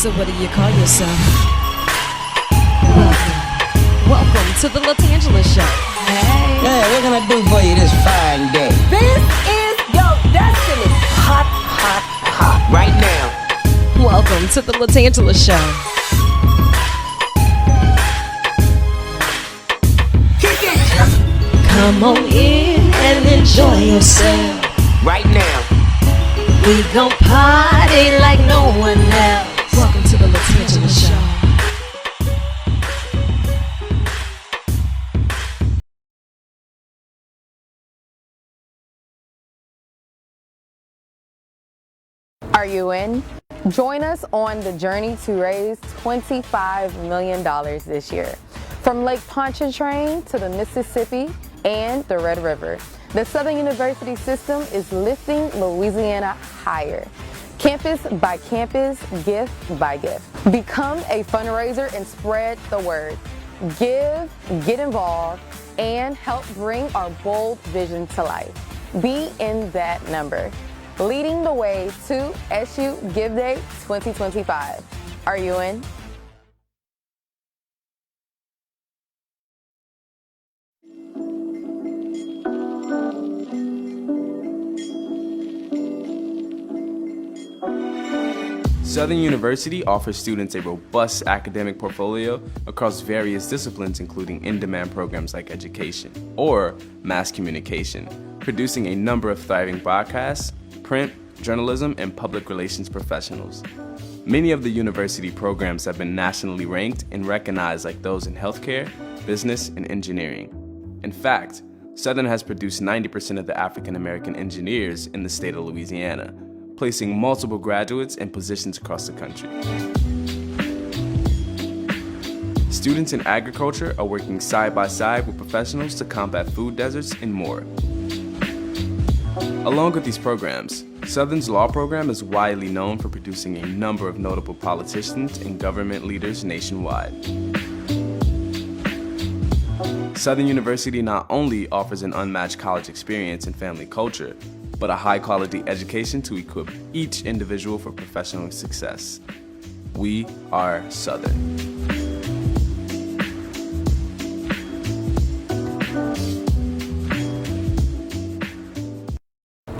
So what do you call yourself? Welcome to the LaTangela Show. Hey. Yeah, what can I do for you this fine day? This is your destiny. Hot, hot, hot. Right now. Welcome to the LaTangela Show. Come on in and enjoy yourself. Right now. We gon' party like no one else. Welcome to the LaTangela Show. Are you in? Join us on the journey to raise $25 million this year. From Lake Pontchartrain to the Mississippi and the Red River, the Southern University system is lifting Louisiana higher. Campus by campus, gift by gift. Become a fundraiser and spread the word. Give, get involved, and help bring our bold vision to life. Be in that number. Leading the way to SU Give Day 2025. Are you in? Southern University offers students a robust academic portfolio across various disciplines, including in-demand programs like education or mass communication, producing a number of thriving broadcasts, print, journalism, and public relations professionals. Many of the university programs have been nationally ranked and recognized, like those in healthcare, business, and engineering. In fact, Southern has produced 90% of the African American engineers in the state of Louisiana, placing multiple graduates in positions across the country. Students in agriculture are working side by side with professionals to combat food deserts and more. Along with these programs, Southern's law program is widely known for producing a number of notable politicians and government leaders nationwide. Southern University not only offers an unmatched college experience and family culture, but a high-quality education to equip each individual for professional success. We are Southern.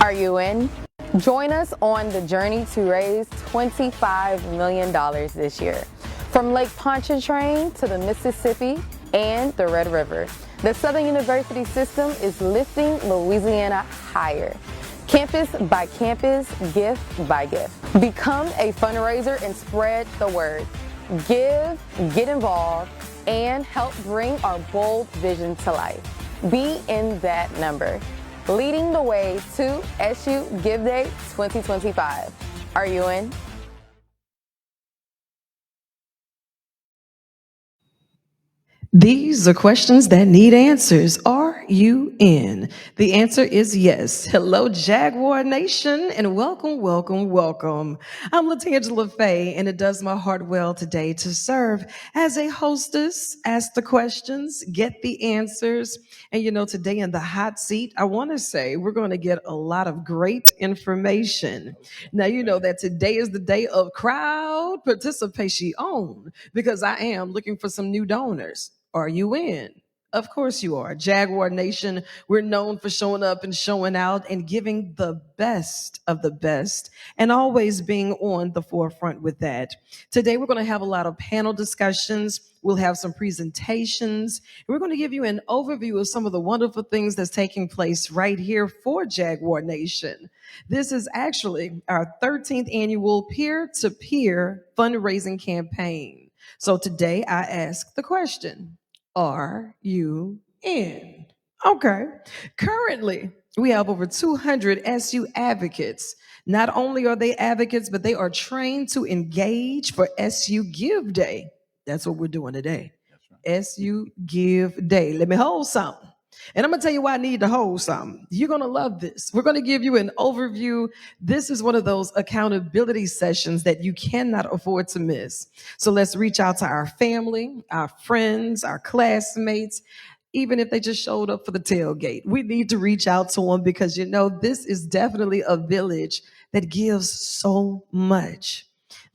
Are you in? Join us on the journey to raise $25 million this year. From Lake Pontchartrain to the Mississippi and the Red River, the Southern University system is lifting Louisiana higher. Campus by campus, gift by gift. Become a fundraiser and spread the word. Give, get involved, and help bring our bold vision to life. Be in that number. Leading the way to SU Give Day 2025. Are you in? These are questions that need answers. Are you in? The answer is yes. Hello, Jaguar Nation, and welcome, welcome, welcome. I'm LaTangela Faye, and it does my heart well today to serve as a hostess, ask the questions, get the answers. And today in the hot seat, I want to say we're going to get a lot of great information. Now, you know that today is the day of crowd participation because I am looking for some new donors. Are you in? Of course you are. Jaguar Nation, we're known for showing up and showing out and giving the best of the best and always being on the forefront with that. Today we're going to have a lot of panel discussions. We'll have some presentations. We're going to give you an overview of some of the wonderful things that's taking place right here for Jaguar Nation. This is actually our 13th annual peer-to-peer fundraising campaign. So today I ask the question, are you in? Okay. Currently, we have over 200 SU advocates. Not only are they advocates, but they are trained to engage for SU Give Day. That's what we're doing today. SU Give Day. Let me hold something. And I'm going to tell you why I need to hold something. You're going to love this. We're going to give you an overview. This is one of those accountability sessions that you cannot afford to miss. So let's reach out to our family, our friends, our classmates, even if they just showed up for the tailgate. We need to reach out to them because, this is definitely a village that gives so much.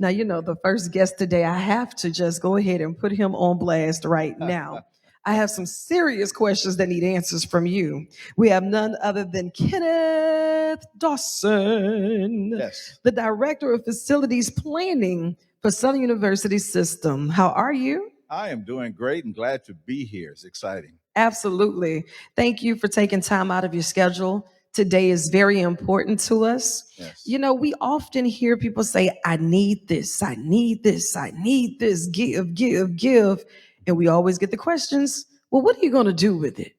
Now, you know, the first guest today, I have to just go ahead and put him on blast right now. I have some serious questions that need answers from you. We have none other than Kenneth Dawson, Yes, the Director of Facilities Planning for Southern University System. How are you? I am doing great and glad to be here. It's exciting. Absolutely. Thank you for taking time out of your schedule. Today is very important to us. Yes. You know, we often hear people say, I need this, I need this, I need this, give, give, give. And we always get the questions, well, what are you going to do with it?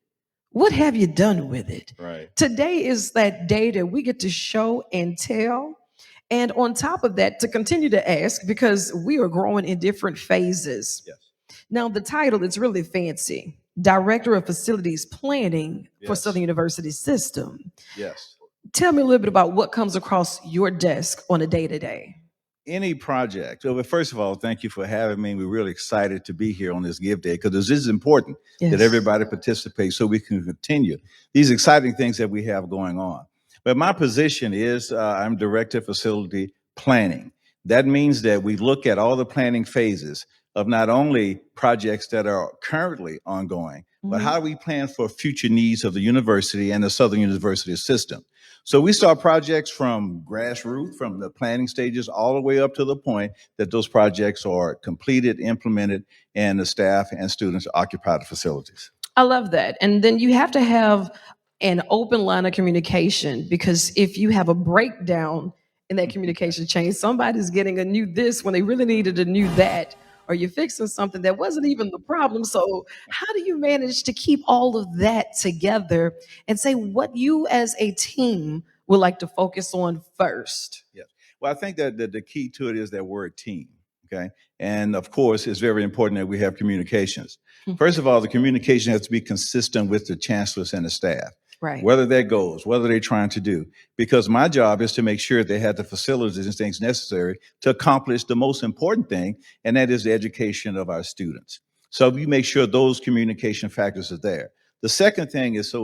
What have you done with it? Right. Today is that day that we get to show and tell. And on top of that, to continue to ask, because we are growing in different phases. Yes. Now, the title is really fancy. Director of Facilities Planning for Yes. Southern University System. Yes. Tell me a little bit about what comes across your desk on a day-to-day. Any project. Well, first of all, thank you for having me. We're really excited to be here on this Give Day because this is important Yes. that everybody participates so we can continue these exciting things that we have going on. But my position is I'm Director of Facility Planning. That means that we look at all the planning phases of not only projects that are currently ongoing, but how do we plan for future needs of the university and the Southern University system? So we start projects from grassroots, from the planning stages, all the way up to the point that those projects are completed, implemented, and the staff and students occupy the facilities. I love that. And then you have to have an open line of communication, because if you have a breakdown in that communication chain, somebody's getting a new this when they really needed a new that, or you're fixing something that wasn't even the problem. So, how do you manage to keep all of that together and say what you as a team would like to focus on first? Yes. Well, I think that the key to it is that word team. Okay. And of course, it's very important that we have communications. First of all, the communication has to be consistent with the chancellors and the staff. Right. Whether that goes, whether they're trying to do. Because my job is to make sure they have the facilities and things necessary to accomplish the most important thing, and that is the education of our students. So we make sure those communication factors are there. The second thing is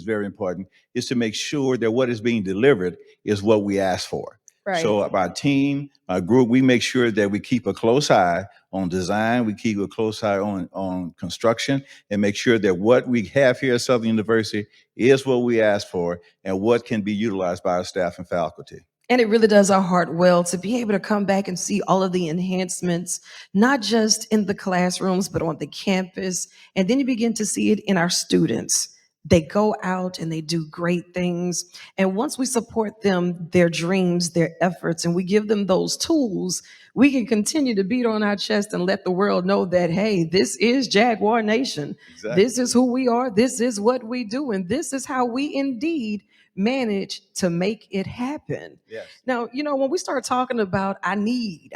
very important, is to make sure that what is being delivered is what we ask for. Right. So our team, our group, we make sure that we keep a close eye on design, we keep a close eye on construction, and make sure that what we have here at Southern University is what we ask for and what can be utilized by our staff and faculty. And it really does our heart well to be able to come back and see all of the enhancements, not just in the classrooms, but on the campus. And then you begin to see it in our students. They go out and they do great things. And once we support them, their dreams, their efforts, and we give them those tools, we can continue to beat on our chest and let the world know that, hey, this is Jaguar Nation. Exactly. This is who we are. This is what we do. And this is how we indeed manage to make it happen. Yes. Now, you know, when we start talking about I need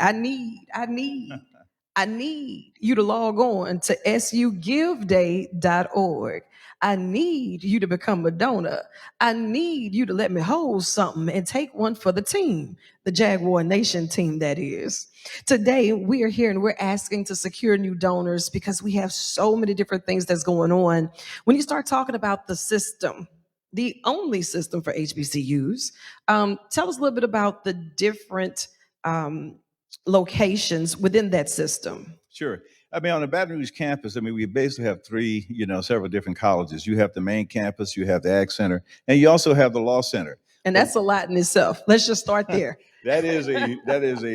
you to log on to sugiveday.org. I need you to become a donor. I need you to let me hold something and take one for the team, the Jaguar Nation team, that is. Today, we are here and we're asking to secure new donors because we have so many different things that's going on. When you start talking about the system, the only system for HBCUs, tell us a little bit about the different locations within that system. Sure. I mean, on the Baton Rouge campus, I mean, we basically have three, several different colleges. You have the main campus, you have the Ag Center, and you also have the Law Center. And that's a lot in itself. Let's just start there. That is a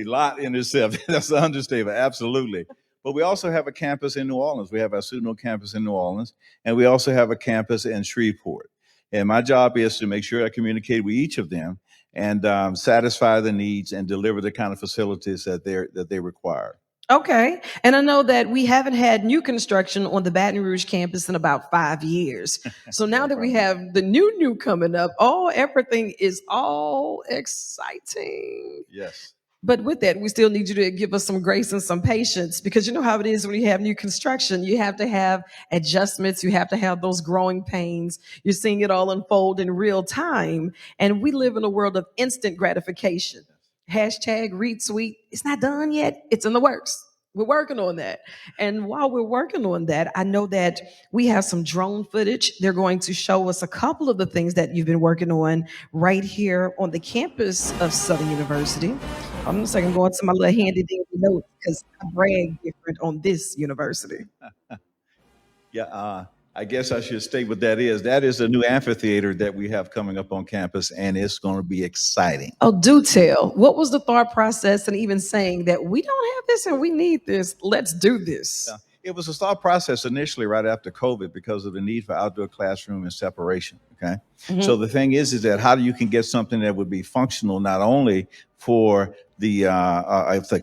lot in itself. That's an understatement, absolutely. But we also have a campus in New Orleans. We have our Sudno campus in New Orleans, and we also have a campus in Shreveport. And my job is to make sure I communicate with each of them and satisfy the needs and deliver the kind of facilities that they require. Okay. And I know that we haven't had new construction on the Baton Rouge campus in about 5 years. So now that we have the new coming up, everything is all exciting. Yes. But with that, we still need you to give us some grace and some patience, because you know how it is when you have new construction. You have to have adjustments. You have to have those growing pains. You're seeing it all unfold in real time. And we live in a world of instant gratification. Hashtag retweet. It's not done yet. It's in the works. We're working on that. And while we're working on that, I know that we have some drone footage. They're going to show us a couple of the things that you've been working on right here on the campus of Southern University. Hold on a second, going to my little handy dandy notes because I brag different on this university. Yeah, I guess I should state what that is. That is a new amphitheater that we have coming up on campus, and it's going to be exciting. Oh, do tell. What was the thought process and even saying that we don't have this and we need this? Let's do this. It was a thought process initially right after COVID because of the need for outdoor classroom and separation. Okay. So the thing is that how you can get something that would be functional not only for the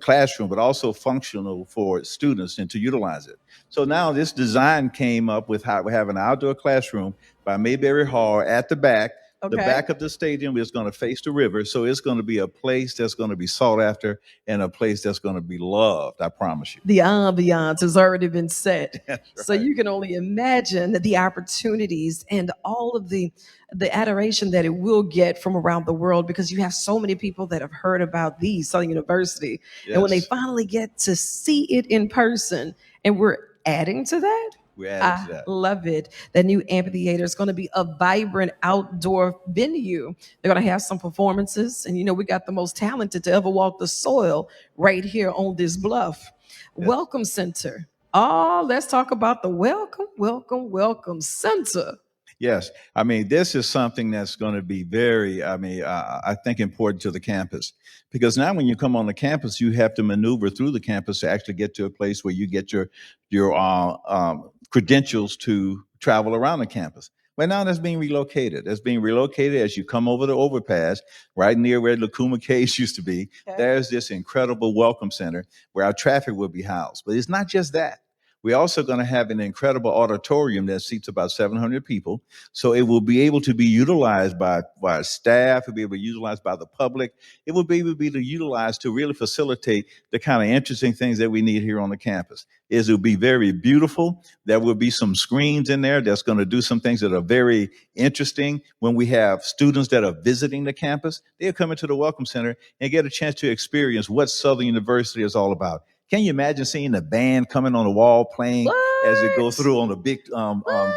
classroom, but also functional for students and to utilize it. So now this design came up with how we have an outdoor classroom by Mayberry Hall at the back. The Okay. back of the stadium is going to face the river. So it's going to be a place that's going to be sought after and a place that's going to be loved. I promise you. The ambiance has already been set. That's So right. you can only imagine the opportunities and all of the adoration that it will get from around the world because you have so many people that have heard about the Southern University. And when they Yes. finally get to see it in person, and we're adding to that. We're adding to I that. love it. That new amphitheater is going to be a vibrant outdoor venue. They're going to have some performances. And, we got the most talented to ever walk the soil right here on this bluff. Welcome Center. Oh, let's talk about the welcome center. Yes. I mean, this is something that's going to be very, I think important to the campus because now when you come on the campus, you have to maneuver through the campus to actually get to a place where you get your credentials to travel around the campus. Well, now that's being relocated. That's being relocated as you come over the overpass, right near where Lacuma Caves used to be. Okay. There's this incredible welcome center where our traffic will be housed. But it's not just that. We're also going to have an incredible auditorium that seats about 700 people. So it will be able to be utilized by staff, it'll be able to be utilized by the public. It will be able to be utilized to really facilitate the kind of interesting things that we need here on the campus. It'll be very beautiful. There will be some screens in there that's going to do some things that are very interesting. When we have students that are visiting the campus, they'll come into the Welcome Center and get a chance to experience what Southern University is all about. Can you imagine seeing the band coming on the wall playing as it goes through on the big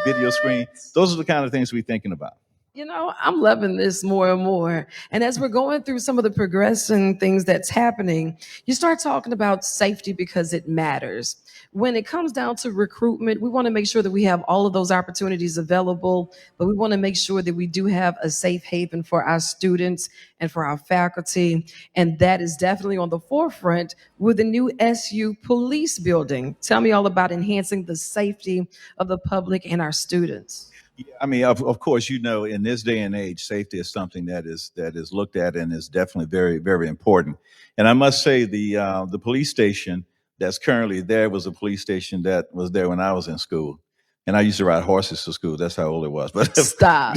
video screen? Those are the kind of things we're thinking about. I'm loving this more and more. And as we're going through some of the progressing things that's happening, you start talking about safety because it matters. When it comes down to recruitment, we want to make sure that we have all of those opportunities available, but we want to make sure that we do have a safe haven for our students and for our faculty. And that is definitely on the forefront with the new SU police building. Tell me all about enhancing the safety of the public and our students. I mean, of course, in this day and age, safety is something that is looked at and is definitely very, very important. And I must say, the police station that's currently there was a police station that was there when I was in school, and I used to ride horses to school. That's how old it was. But Stop.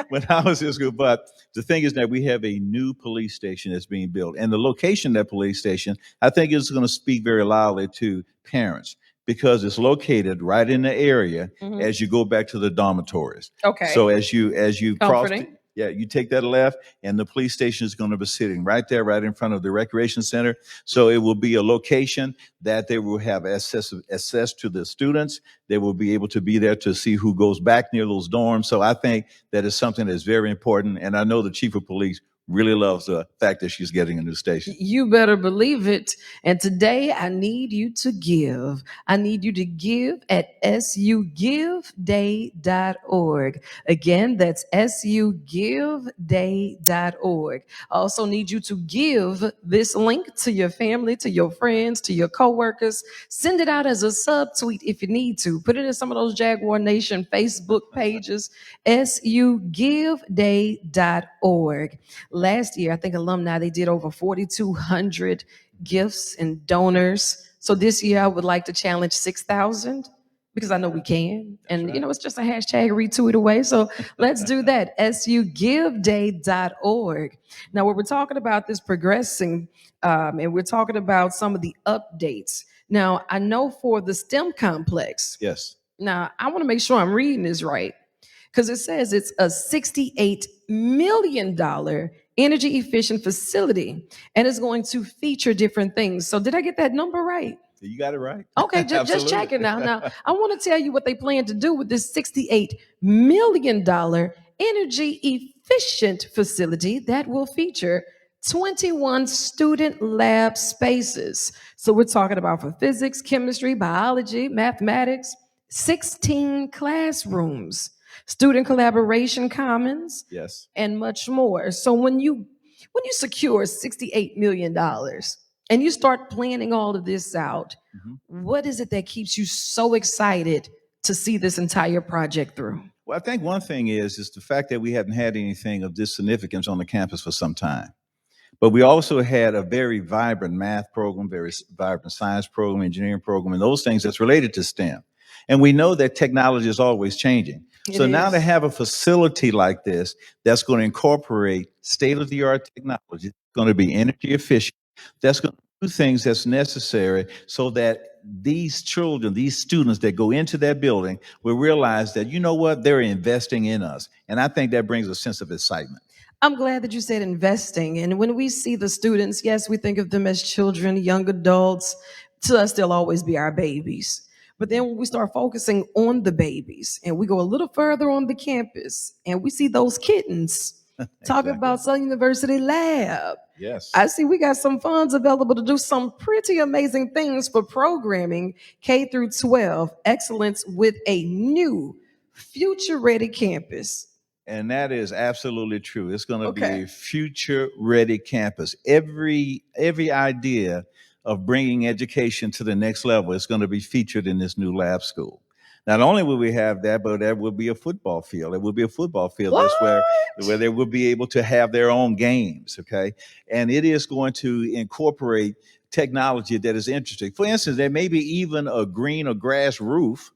when I was in school, but the thing is that we have a new police station that's being built, and the location of that police station, I think, is going to speak very loudly to parents because it's located right in the area as you go back to the dormitories. Okay. So as you cross, Comforting. you take that left, and the police station is going to be sitting right there, right in front of the recreation center. So it will be a location that they will have access to the students. They will be able to be there to see who goes back near those dorms. So I think that is something that's very important. And I know the chief of police really loves the fact that she's getting a new station. You better believe it. And today I need you to give. I need you to give at sugiveday.org. Again, that's sugiveday.org. I also need you to give this link to your family, to your friends, to your coworkers. Send it out as a subtweet if you need to. Put it in some of those Jaguar Nation Facebook pages, sugiveday.org. Last year, I think alumni, they did over 4,200 gifts and donors. So this year, I would like to challenge 6,000 because I know we can. And, it's just a hashtag retweet away. So let's do that. sugiveday.org. Now, when we're talking about this progressing, and we're talking about some of the updates. Now, I know for the STEM complex. Yes. Now, I want to make sure I'm reading this right. because it says it's a $68 million energy efficient facility and it's going to feature different things. So, did I get that number right? You got it right. Okay, just check it now. Now, I want to tell you what they plan to do with this $68 million energy efficient facility that will feature 21 student lab spaces. So we're talking about for physics, chemistry, biology, mathematics, 16 classrooms, student collaboration commons, Yes. and much more. So when you secure $68 million and you start planning all of this out, what is it that keeps you so excited to see this entire project through? Well, I think one thing is the fact that we haven't had anything of this significance on the campus for some time. But we also had a very vibrant math program, very vibrant science program, engineering program, and those things that's related to STEM. And we know that technology is always changing. So now to have a facility like this that's going to incorporate state-of-the-art technology, going to be energy efficient, that's going to do things that's necessary so that these children, these students that go into that building will realize that, you know what, they're investing in us. And I think that brings a sense of excitement. I'm glad that you said investing. And when we see the students, yes, we think of them as children, young adults. To us, they'll always be our babies. But then when we start focusing on the babies and we go a little further on the campus and we see those kittens talk about Southern University Lab. Yes. I see we got some funds available to do some pretty amazing things for programming K through 12 excellence with a new future-ready campus. And that is absolutely true. It's going to be a future-ready campus. Every idea of bringing education to the next level is going to be featured in this new lab school. Not only will we have that, but there will be a football field. There will be a football field. That's where they will be able to have their own games, okay? And it is going to incorporate technology that is interesting. For instance, there may be even a green or grass roof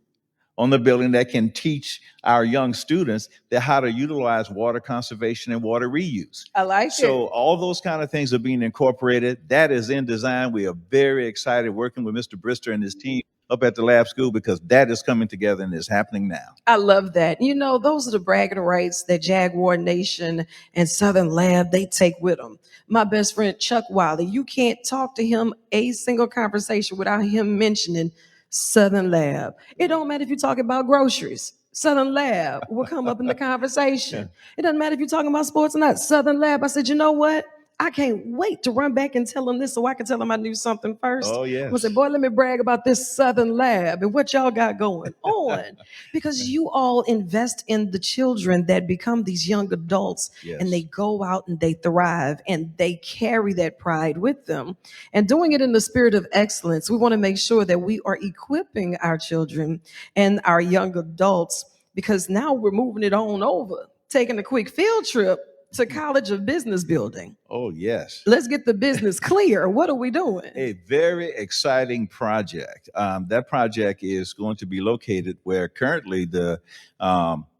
on the building that can teach our young students that how to utilize water conservation and water reuse. I like it. So all those kind of things are being incorporated. That is in design. We are very excited working with Mr. Brister and his team up at the lab school because that is coming together and is happening now. I love that. You know, those are the bragging rights that Jaguar Nation and Southern Lab, they take with them. My best friend, Chuck Wiley, you can't talk to him a single conversation without him mentioning Southern Lab. It don't matter if you're talking about groceries. Southern Lab will come up in the conversation. It doesn't matter if you're talking about sports or not. Southern Lab. I said, you know what? I can't wait to run back and tell him this so I can tell him I knew something first. Oh, yes. I said, boy, let me brag about this Southern Lab and what y'all got going on. Because you all invest in the children that become these young adults, and they go out and they thrive and they carry that pride with them. And doing it in the spirit of excellence, we want to make sure that we are equipping our children and our young adults, because now we're moving it on over, taking a quick field trip to College of Business Building. Oh, yes. Let's get the business clear. What are we doing? A very exciting project. That project is going to be located where currently the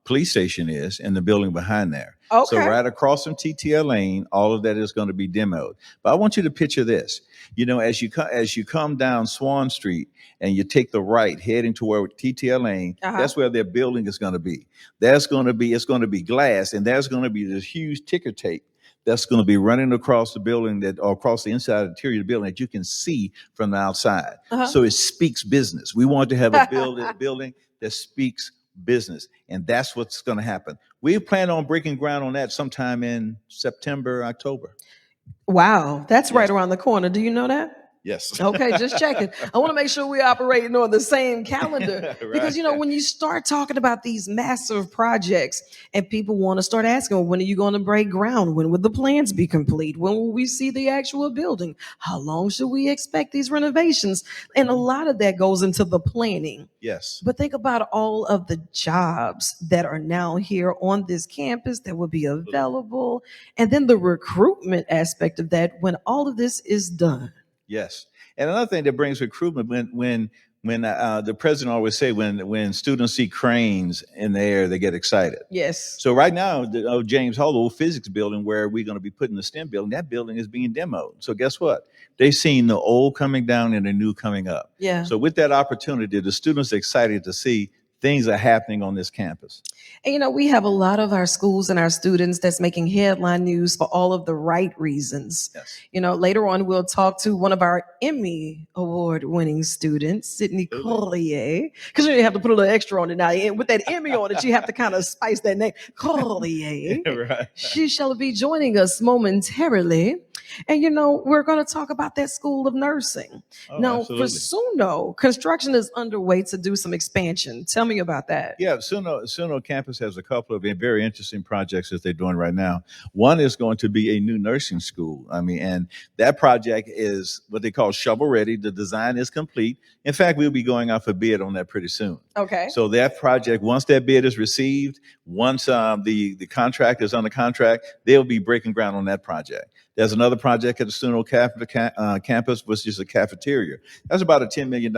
police station is, in the building behind there. Okay. So right across from TTL Lane, all of that is going to be demoed. But I want you to picture this. You know, as you come down Swan Street and you take the right heading toward TTL Lane, that's where their building is going to be. It's going to be glass, and there's going to be this huge ticker tape that's going to be running across the building or across the inside interior of the building that you can see from the outside. So it speaks business. We want to have a building that speaks business, and that's what's going to happen. We plan on breaking ground on that sometime in September, October. Wow, that's right around the corner. Do you know that? Yes. Okay, just checking. I want to make sure we're operating on the same calendar. Because, you know, when you start talking about these massive projects and people want to start asking, well, when are you going to break ground? When will the plans be complete? When will we see the actual building? How long should we expect these renovations? And a lot of that goes into the planning. Yes. But think about all of the jobs that are now here on this campus that will be available. And then the recruitment aspect of that when all of this is done. Yes. And another thing that brings recruitment, when the president always say, when students see cranes in the air, they get excited. Yes. So right now, the James Hall, the old physics building where we're going to be putting the STEM building, that building is being demoed. So guess what? They've seen the old coming down and the new coming up. Yeah. So with that opportunity, the students are excited to see things are happening on this campus. And we have a lot of our schools and our students that's making headline news for all of the right reasons. Yes. Later on, we'll talk to one of our Emmy Award winning students, Sydney Collier, because you have to put a little extra on it now. And with that Emmy on it, you have to kind of spice that name, Collier. Right. She shall be joining us momentarily. And we're going to talk about that School of Nursing. Now, Absolutely. for Suno, construction is underway to do some expansion. Tell me about that. Yeah, Suno campus has a couple of very interesting projects that they're doing right now. One is going to be a new nursing school. And that project is what they call shovel ready. The design is complete. In fact, we'll be going out for bid on that pretty soon. Okay. So that project, once that bid is received, once the contract is under contract, they'll be breaking ground on that project. There's another project at the Suno campus, which is a cafeteria. That's about a $10 million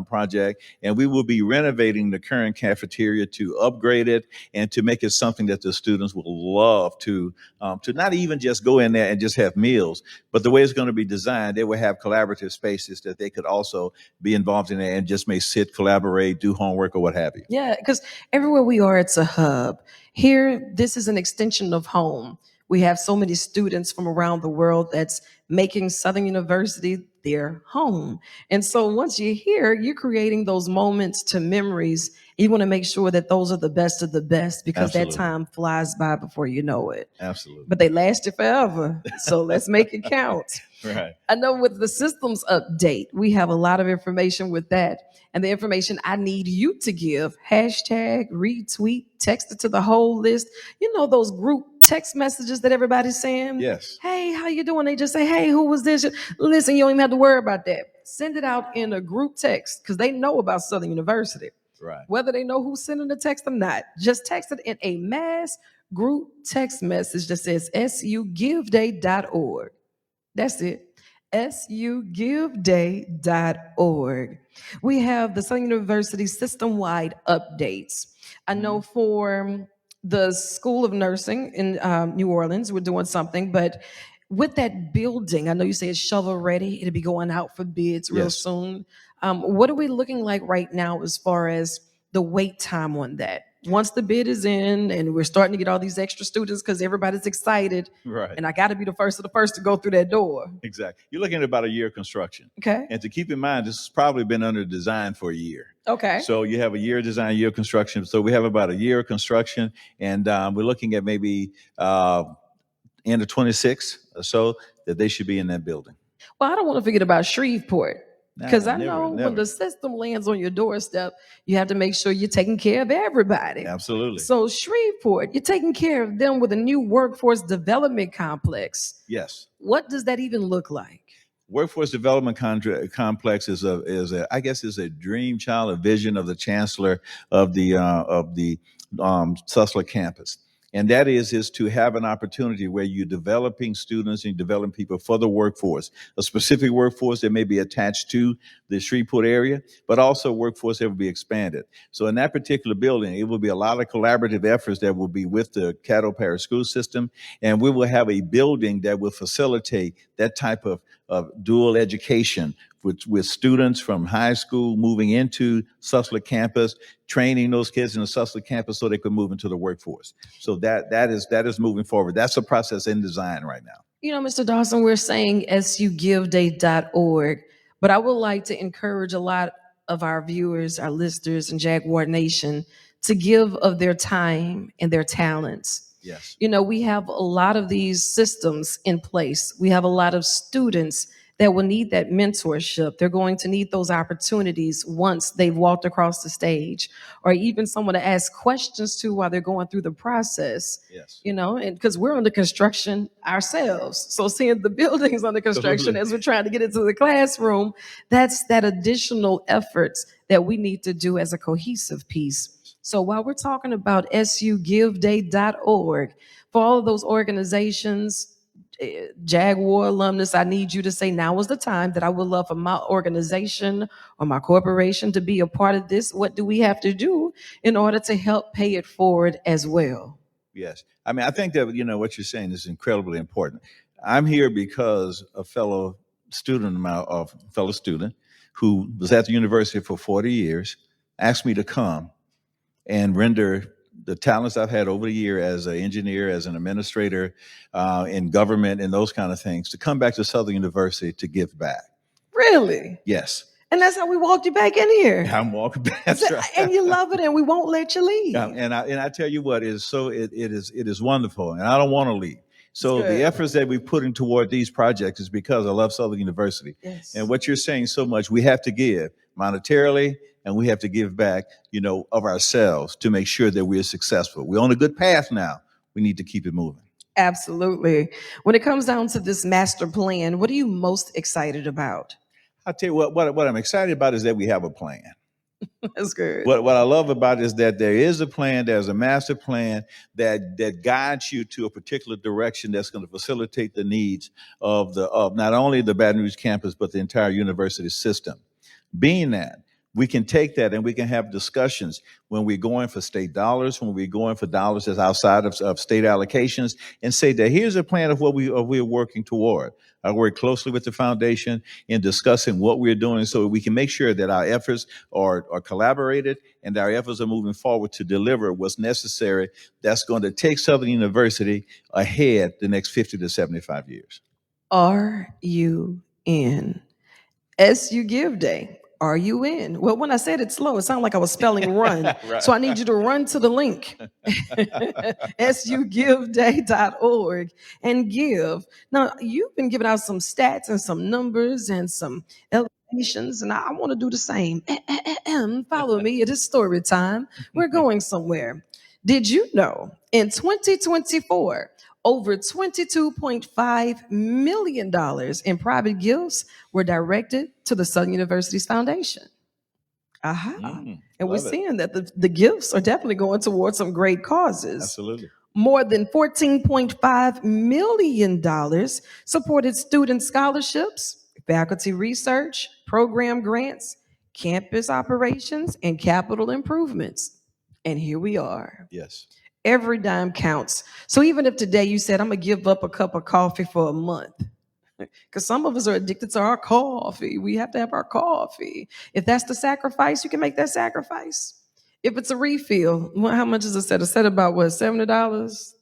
project, and we will be renovating the current cafeteria to upgrade it and to make it something that the students will love to not even just go in there and just have meals, but the way it's going to be designed, they will have collaborative spaces that they could also be involved in and just may sit, collaborate, do homework, or what have you. Yeah, because everywhere we are, it's a hub. Here, this is an extension of home. We have so many students from around the world that's making Southern University their home. And so once you're here, you're creating those moments to memories. You want to make sure that those are the best of the best, because Absolutely. that time flies by before you know it. Absolutely. But they last you forever. So let's make it count. Right. I know with the systems update, we have a lot of information with that. And the information I need you to give, hashtag, retweet, text it to the whole list. Those group text messages that everybody's saying? Yes. Hey, how you doing? They just say, hey, who was this? Listen, you don't even have to worry about that. Send it out in a group text, because they know about Southern University. Right. Whether they know who's sending the text or not, just text it in a mass group text message that says sugiveday.org. That's it. sugiveday.org. We have the Southern University system-wide updates. I know for the School of Nursing in New Orleans, we're doing something, but with that building, I know you say it's shovel ready. It'll be going out for bids real Yes. soon. What are we looking like right now as far as the wait time on that? Once the bid is in and we're starting to get all these extra students because everybody's excited, Right. and I got to be the first of the first to go through that door. Exactly. You're looking at about a year of construction. Okay. And to keep in mind, this has probably been under design for a year. Okay. So you have a year of design, year of construction. So we have about a year of construction, and we're looking at maybe end of 26 or so that they should be in that building. Well, I don't want to forget about Shreveport, because I Never, know when never. the system lands on your doorstep, you have to make sure you're taking care of everybody. Absolutely. So Shreveport, you're taking care of them with a new workforce development complex. Yes. What does that even look like? Workforce Development Complex is a dream child, a vision of the chancellor of the Sussex campus. And that is to have an opportunity where you're developing students and you're developing people for the workforce, a specific workforce that may be attached to the Shreveport area, but also workforce that will be expanded. So in that particular building, it will be a lot of collaborative efforts that will be with the Caddo Parish School System, and we will have a building that will facilitate that type of dual education with students from high school moving into Sussex campus, training those kids in the Sussex campus so they could move into the workforce. So that is moving forward. That's a process in design right now. Mr. Dawson, we're saying sugiveday.org, but I would like to encourage a lot of our viewers, our listeners, and Jaguar Nation to give of their time and their talents. Yes. We have a lot of these systems in place. We have a lot of students that will need that mentorship. They're going to need those opportunities once they've walked across the stage, or even someone to ask questions to while they're going through the process. Yes. And because we're under construction ourselves. So seeing the buildings under construction as we're trying to get into the classroom, that's that additional efforts that we need to do as a cohesive piece. So while we're talking about sugiveday.org, for all of those organizations, Jaguar alumnus, I need you to say now is the time that I would love for my organization or my corporation to be a part of this. What do we have to do in order to help pay it forward as well? Yes. I think that, what you're saying is incredibly important. I'm here because a fellow student who was at the university for 40 years asked me to come and render the talents I've had over the year as an engineer, as an administrator, in government, and those kind of things, to come back to Southern University to give back. Really? Yes. And that's how we walked you back in here. I'm walking back. That's right. And you love it, and we won't let you leave. Yeah, and I tell you what, it is wonderful, and I don't want to leave. So Good. the efforts that we put in toward these projects is because I love Southern University. Yes. And what you're saying so much, we have to give monetarily, and we have to give back, of ourselves to make sure that we're successful. We're on a good path now. We need to keep it moving. Absolutely. When it comes down to this master plan, what are you most excited about? I'll tell you what I'm excited about is that we have a plan. That's good. What I love about it is that there is a plan, there's a master plan that guides you to a particular direction that's going to facilitate the needs of not only the Baton Rouge campus, but the entire university system. Being that, we can take that and we can have discussions when we're going for state dollars, when we're going for dollars that's outside of state allocations, and say that here's a plan of what we're working toward. I work closely with the foundation in discussing what we're doing so we can make sure that our efforts are collaborated and our efforts are moving forward to deliver what's necessary that's going to take Southern University ahead the next 50 to 75 years. Are you in? SU Give Day. Are you in? Well, when I said it slow, it sounded like I was spelling run. Right. So I need you to run to the link, sugiveday.org, and give. Now, you've been giving out some stats and some numbers and some elevations, and I want to do the same. Follow me. It is story time. We're going somewhere. Did you know in 2024, over $22.5 million in private gifts were directed to the Southern University's foundation? And we're seeing that the gifts are definitely going towards some great causes. Absolutely. More than $14.5 million supported student scholarships, faculty research, program grants, campus operations, and capital improvements. And here we are. Yes. Every dime counts. So even if today you said, I'm going to give up a cup of coffee for a month, because some of us are addicted to our coffee. We have to have our coffee. If that's the sacrifice, you can make that sacrifice. If it's a refill, how much is a set? A set about what, $70,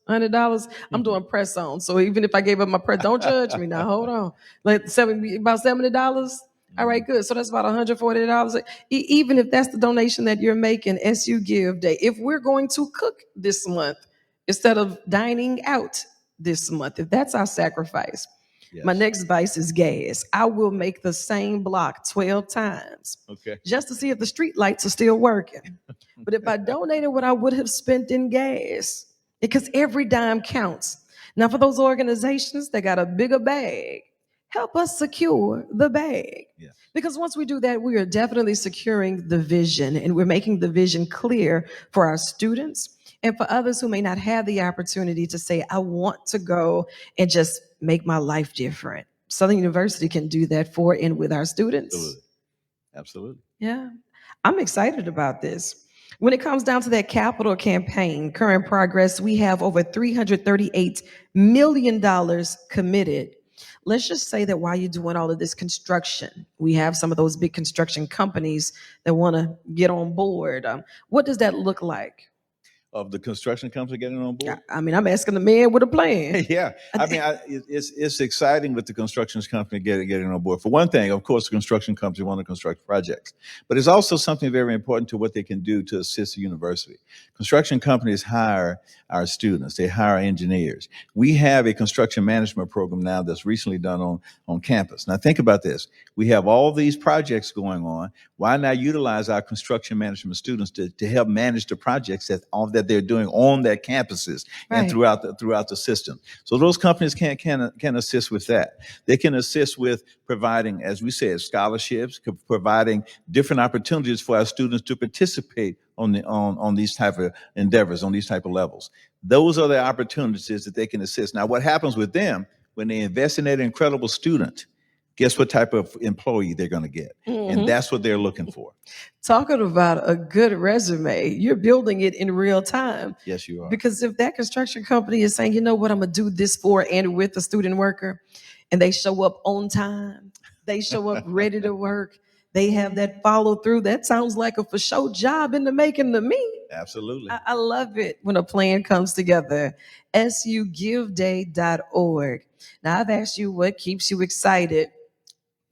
$100? I'm doing press on. So even if I gave up my press, don't judge me now. Hold on. Like about $70? All right, good. So that's about $140. Even if that's the donation that you're making, SU Give Day. If we're going to cook this month instead of dining out this month, if that's our sacrifice, yes. My next vice is gas. I will make the same block 12 times, okay, just to see if the street lights are still working. But if I donated what I would have spent in gas, because every dime counts. Now, for those organizations that got a bigger bag, help us secure the bag. Yeah. Because once we do that, we are definitely securing the vision, and we're making the vision clear for our students and for others who may not have the opportunity to say, I want to go and just make my life different. Southern University can do that for and with our students. Absolutely. Absolutely. Yeah. I'm excited about this. When it comes down to that capital campaign, current progress, we have over $338 million committed. Let's just say that while you're doing all of this construction, we have some of those big construction companies that want to get on board. What does that look like? Of the construction company getting on board? I mean, I'm asking the man with a plan. Yeah. I mean, it's exciting with the construction company getting on board. For one thing, of course, the construction company want to construct projects, but it's also something very important to what they can do to assist the university. Construction companies hire our students. They hire engineers. We have a construction management program now that's recently done on campus. Now, think about this. We have all these projects going on. Why not utilize our construction management students to help manage the projects that they're doing on their campuses, right, and throughout the system? So those companies can assist with that. They can assist with providing, as we said, scholarships, providing different opportunities for our students to participate on these type of endeavors, on these type of levels. Those are the opportunities that they can assist. Now, what happens with them when they invest in that incredible student? Guess what type of employee they're going to get? Mm-hmm. And that's what they're looking for. Talking about a good resume, you're building it in real time. Yes, you are. Because if that construction company is saying, you know what, I'm going to do this for and with the student worker, and they show up on time, they show up ready to work, They have that follow through. That sounds like a for sure job in the making to me. Absolutely. I love it when a plan comes together. sugiveday.org. Now, I've asked you what keeps you excited.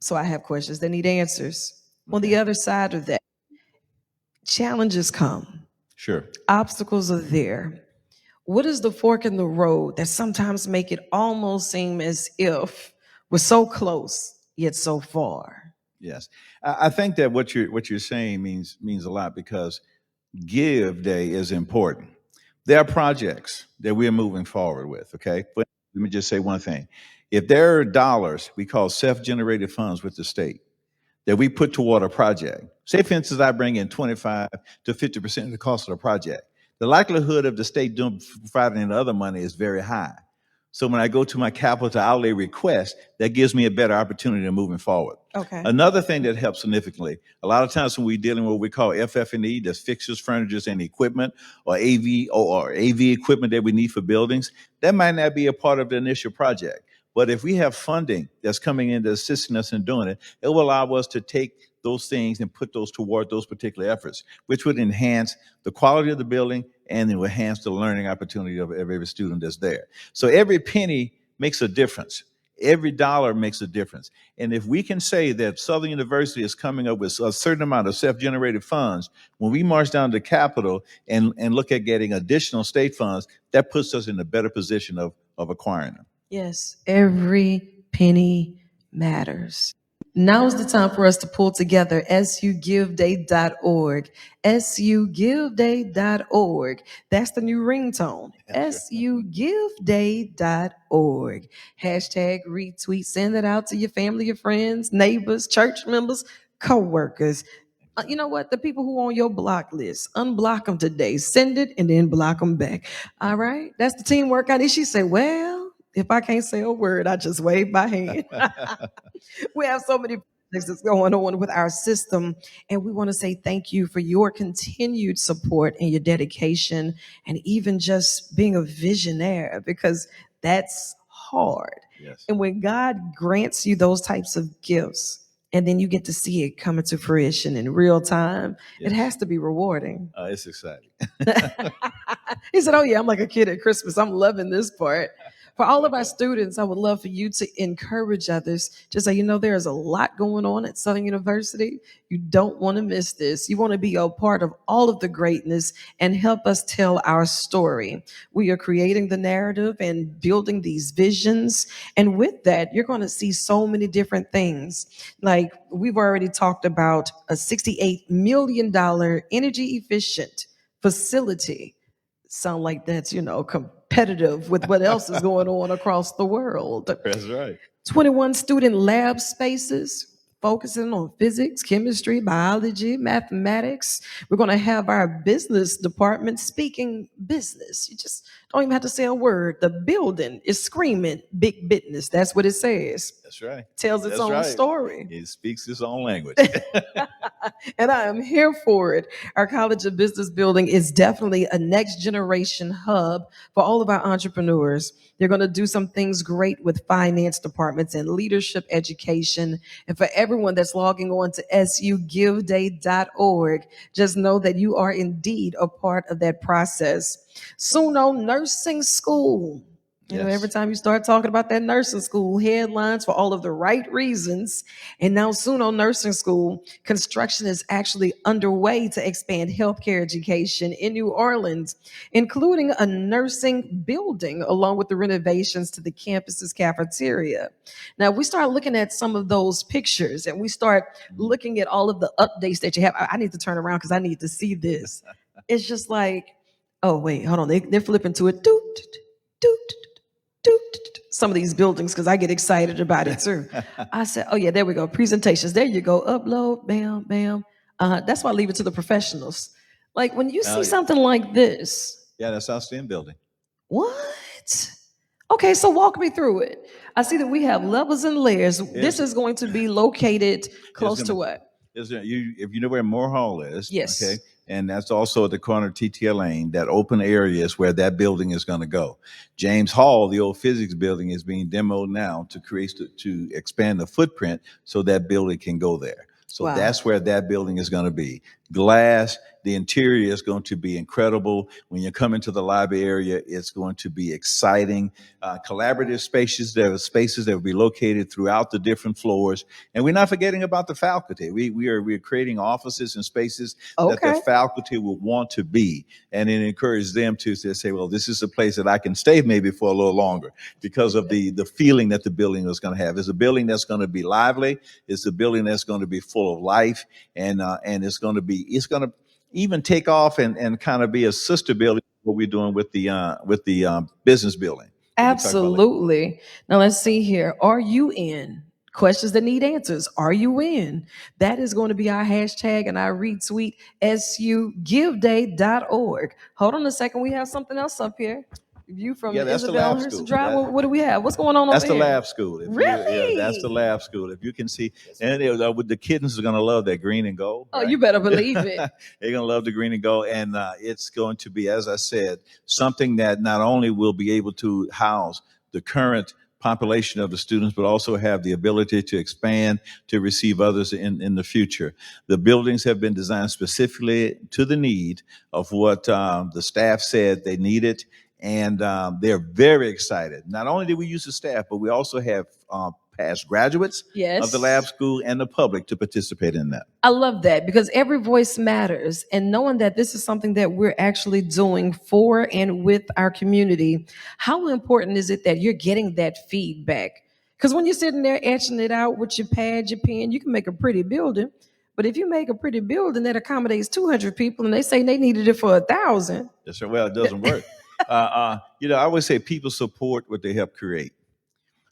So I have questions that need answers. On the Okay. other side of that, challenges come, Sure. obstacles are there. What is the fork in the road that sometimes make it almost seem as if we're so close yet so far? Yes. I think that what you're saying means a lot because Give Day is important. There are projects that we're moving forward with, okay? But let me just say one thing. If there are dollars we call self-generated funds with the state that we put toward a project, say for instance, I bring in 25 to 50% of the cost of the project, the likelihood of the state providing the other money is very high. So when I go to my capital outlay request, that gives me a better opportunity of moving forward. Okay. Another thing that helps significantly, a lot of times when we're dealing with what we call FF&E, that's fixtures, furnitures, and equipment, or AV equipment that we need for buildings, that might not be a part of the initial project. But if we have funding that's coming in to assisting us in doing it, it will allow us to take those things and put those toward those particular efforts, which would enhance the quality of the building and it will enhance the learning opportunity of every student that's there. So every penny makes a difference. Every dollar makes a difference. And if we can say that Southern University is coming up with a certain amount of self-generated funds, when we march down to Capitol and look at getting additional state funds, that puts us in a better position of acquiring them. Yes, every penny matters. Now is the time for us to pull together sugiveday.org. sugiveday.org. That's the new ringtone. sugiveday.org. Hashtag retweet. Send it out to your family, your friends, neighbors, church members, co-workers. You know what? The people who are on your block list, unblock them today. Send it and then block them back. All right? That's the teamwork I need. She said, well, if I can't say a word, I just wave my hand. We have so many projects that's going on with our system, and we want to say thank you for your continued support and your dedication, and even just being a visionary because that's hard. Yes. And when God grants you those types of gifts, and then you get to see it coming to fruition in real time, it Yes. has to be rewarding. It's exciting. He said, oh, yeah, I'm like a kid at Christmas. I'm loving this part. For all of our students, I would love for you to encourage others. Just say, there's a lot going on at Southern University. You don't want to miss this. You want to be a part of all of the greatness and help us tell our story. We are creating the narrative and building these visions. And with that, you're going to see so many different things. Like we've already talked about a $68 million energy efficient facility. Sound like that's, competitive with what else is going on across the world. That's right. 21 student lab spaces focusing on physics, chemistry, biology, mathematics. We're going to have our business department speaking business. You just don't even have to say a word. The building is screaming big business. That's what it says. That's right. Tells its That's own right. story. It speaks its own language. And I am here for it. Our College of Business building is definitely a next generation hub for all of our entrepreneurs. They're going to do some things great with finance departments and leadership education. And for everyone that's logging on to sugiveday.org, just know that you are indeed a part of that process. Suno Nursing School. Every time you start talking about that nursing school, headlines for all of the right reasons. And now Suno Nursing School, construction is actually underway to expand healthcare education in New Orleans, including a nursing building along with the renovations to the campus's cafeteria. Now, we start looking at some of those pictures and we start looking at all of the updates that you have. I need to turn around because I need to see this. It's just like, oh, wait, hold on. They're flipping to it. Doot, doot, some of these buildings because I get excited about it too. I said, oh yeah, there we go. Presentations. There you go. Upload, bam, bam. That's why I leave it to the professionals. Like when you see something like this. Yeah, that's our STEM building. What? Okay, so walk me through it. I see that we have levels and layers. This is going to be located close to what? If you know where Moore Hall is, yes. Okay, and that's also at the corner of TTL Lane, that open area is where that building is going to go. James Hall, the old physics building, is being demoed now to expand the footprint so that building can go there. So Wow. that's where that building is going to be. Glass, the interior is going to be incredible. When you come into the lobby area, it's going to be exciting. Collaborative spaces, there are spaces that will be located throughout the different floors. And we're not forgetting about the faculty. We're creating offices and spaces that the Okay. faculty will want to be. And it encourages them to say, well, this is a place that I can stay maybe for a little longer because of the feeling that the building is going to have. It's a building that's going to be lively. It's a building that's going to be full of life. And it's going to even take off and kind of be a sister building, what we're doing with the business building. Absolutely. Now let's see here. Are you in? Questions that need answers. Are you in? That is going to be our hashtag and our retweet sugiveday.org. Hold on a second. We have something else up here. View from Yeah, that's the Isabel lab Hurst school. Drive. What do we have? What's going on That's over the here? lab school. Really? That's the lab school. If you can see, and with the kittens are going to love that green and gold. Oh, right? you better believe it. They're going to love the green and gold, and it's going to be, as I said, something that not only will be able to house the current population of the students, but also have the ability to expand to receive others in the future. The buildings have been designed specifically to the need of what the staff said they needed. And they're very excited. Not only did we use the staff, but we also have past graduates Yes. of the lab school and the public to participate in that. I love that because every voice matters. And knowing that this is something that we're actually doing for and with our community, how important is it that you're getting that feedback? Because when you're sitting there etching it out with your pad, your pen, you can make a pretty building. But if you make a pretty building that accommodates 200 people and they say they needed it for 1,000, Yes, sir. Well, it doesn't work. I always say people support what they help create.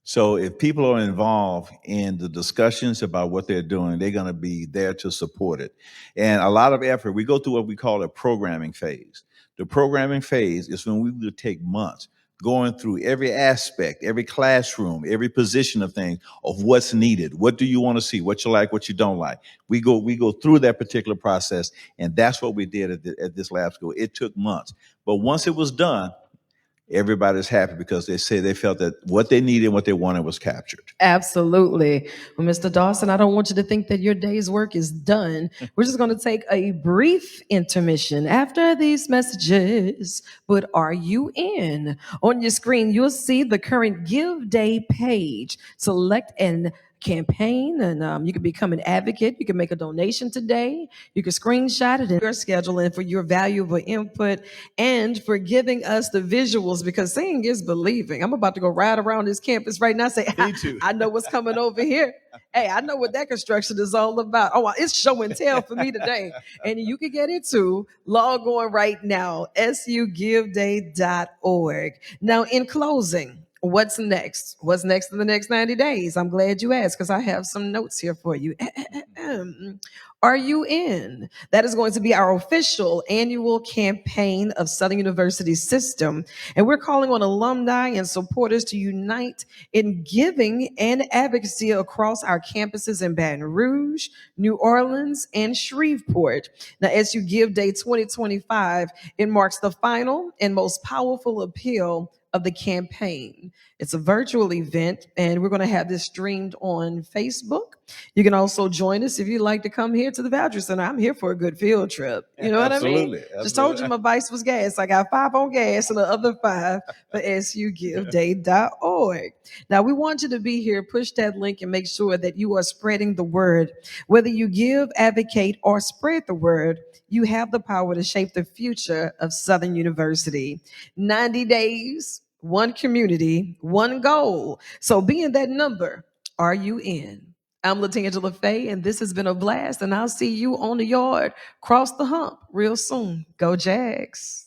So if people are involved in the discussions about what they're doing, they're going to be there to support it. And a lot of effort, we go through what we call a programming phase. The programming phase is when we will take months going through every aspect, every classroom, every position of things of what's needed. What do you want to see? What you like, what you don't like. We go through that particular process, and that's what we did at this lab school. It took months. But once it was done, everybody's happy because they say they felt that what they needed and what they wanted was captured. absolutely. Well, Mr. Dawson, I don't want you to think that your day's work is done. We're just going to take a brief intermission after these messages. But are you in? On your screen, you'll see the current Give Day page. Select an campaign and you can become an advocate. You can make a donation today. You can screenshot it in your schedule and for your valuable input and for giving us the visuals because seeing is believing. I'm about to go ride around this campus right now and say, Me too. I know what's coming over here. Hey, I know what that construction is all about. Oh, it's show and tell for me today. And you can get it too. Log on right now, sugiveday.org. Now, in closing, what's next? What's next in the next 90 days? I'm glad you asked because I have some notes here for you. Are you in? That is going to be our official annual campaign of Southern University's system. And we're calling on alumni and supporters to unite in giving and advocacy across our campuses in Baton Rouge, New Orleans, and Shreveport. Now, SU Give Day 2025, it marks the final and most powerful appeal of the campaign. It's a virtual event, and we're going to have this streamed on Facebook. You can also join us if you'd like to come here to the Voucher Center. I'm here for a good field trip. You know what I mean? Absolutely. Just told you my vice was gas. I got 5 on gas and the other 5 for sugiveday.org. Now, we want you to be here. Push that link and make sure that you are spreading the word. Whether you give, advocate, or spread the word, you have the power to shape the future of Southern University. 90 days, one community, one goal. So being that number, are you in? I'm LaTangela Faye, and this has been a blast, and I'll see you on the yard, cross the hump real soon. Go Jags.